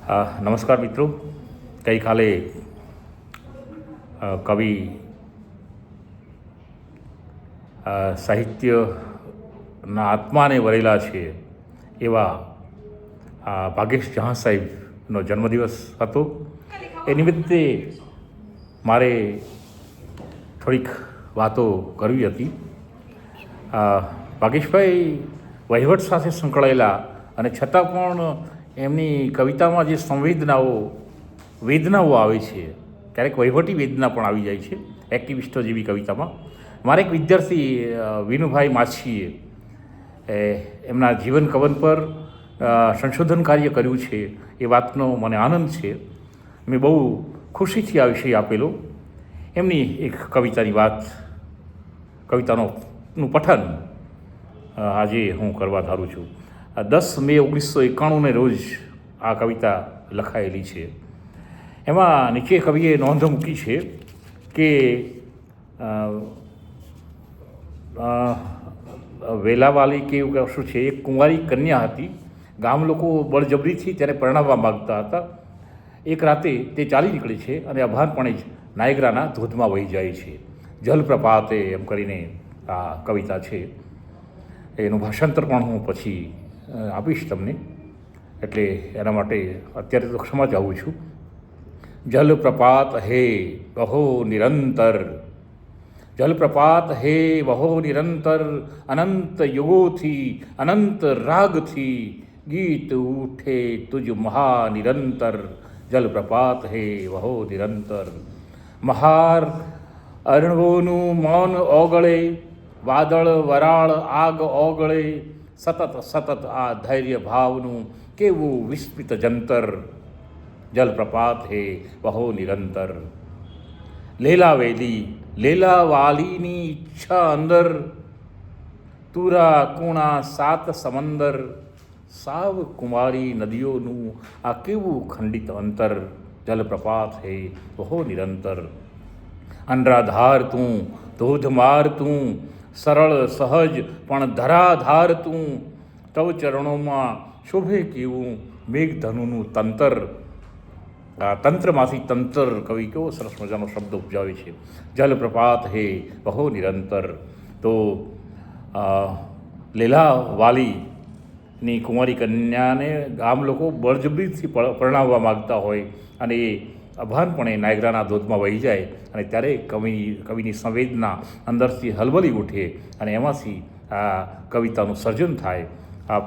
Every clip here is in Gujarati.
નમસ્કાર મિત્રો. ગઈકાલે કવિ સાહિત્યના આત્માને વરેલા છે એવા ભાગેશ જહાં સાહેબનો જન્મદિવસ હતો. એ નિમિત્તે મારે થોડીક વાતો કરવી હતી. ભાગેશભાઈ વહીવટ સાથે સંકળાયેલા અને છતાં પણ એમની કવિતામાં જે વેદનાઓ આવે છે, ક્યારેક વહીવટી વેદના પણ આવી જાય છે એક્ટિવિસ્ટો જેવી કવિતામાં. મારે એક વિદ્યાર્થી વિનુભાઈ માછીએ એમના જીવન કવન પર સંશોધન કાર્ય કર્યું છે. એ વાતનો મને આનંદ છે. મેં બહુ ખુશીથી આ વિષય આપેલો. એમની એક કવિતાનું પઠન આજે હું કરવા ધારું છું. 10 મે 1991 રોજ આ કવિતા લખાયેલી છે. એમાં નીચે કવિએ નોંધ મૂકી છે કે વેલાવાલી કે એવું શું છે, એક કુંવારી કન્યા હતી. ગામ લોકો બળજબરીથી ત્યારે પરણાવવા માગતા હતા. એક રાતે તે ચાલી નીકળે છે અને અભાનપણે જ નાયગ્રાના ધોધમાં વહી જાય છે. જલપ્રપાતે એમ કરીને આ કવિતા છે. એનું ભાષાંતર પણ હું પછી આપીશ તમને, એટલે એના માટે અત્યારે તો ક્ષમા ચાહું છું. જલપ્રપાત હે વહો નિરંતર, જલપ્રપાત હે વહો નિરંતર, અનંત યુગોથી અનંત રાગથી ગીત ઉઠે તુજ મહાનિરંતર. જલપ્રપાત હે વહો નિરંતર. મહાર અરણવોનું મૌન ઓગળે, વાદળ વરાળ આગ ઓગળે, સતત આ ધૈર્ય ભાવનું કેવું વિસ્મિત જંતર. જલપ્રપાત હે વહો નિરંતર. લેલાવાલીની ઈચ્છા અંદર, તુરા કુણા 7 સમંદર, સાવ કુમારી નદીઓનું આ કેવું ખંડિત અંતર. જલપ્રપાત હે વહો નિરંતર. અનરાધાર તું, ધોધમાર તું, સરળ સહજ પણ ધરાધાર તું, તવ ચરણોમાં શોભે કેવું મેઘધનુનું તંત્ર. આ તંત્રમાંથી તંત્ર કવિ કેવો સરસ મજાનો શબ્દ ઉપજાવે છે. જલપ્રપાત હે વહો નિરંતર. તો લેલાવાલીની કુંવારી કન્યાને ગામ લોકો બળજબરીથી પરણાવવા માગતા હોય અને એ અભાનપણે નાયગ્રાના ધોધમાં વહી જાય અને ત્યારે કવિની સંવેદના અંદરથી હલબલી ઉઠે અને એમાંથી આ કવિતાનું સર્જન થાય. આપ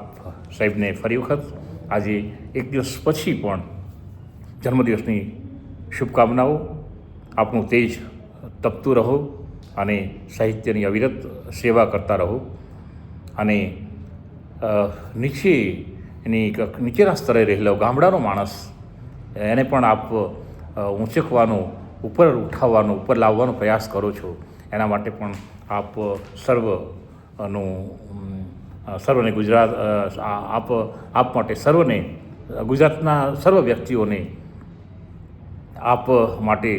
સાહેબને ફરી વખત આજે એક દિવસ પછી પણ જન્મદિવસની શુભકામનાઓ. આપનું તેજ તપતું રહો અને સાહિત્યની અવિરત સેવા કરતા રહો. અને નીચેના સ્તરે રહેલો ગામડાનો માણસ એને પણ આપ ઊંચકવાનો, ઉપર ઉઠાવવાનો, ઉપર લાવવાનો પ્રયાસ કરો છો. એના માટે પણ આપ સર્વને આપ માટે ગુજરાતના સર્વ વ્યક્તિઓને આપ માટે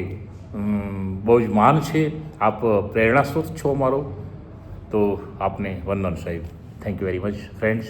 બહુ જ માન છે. આપ પ્રેરણા સ્ત્રોત છો અમારો. તો આપને વંદન સાહેબ. Thank you very much friends.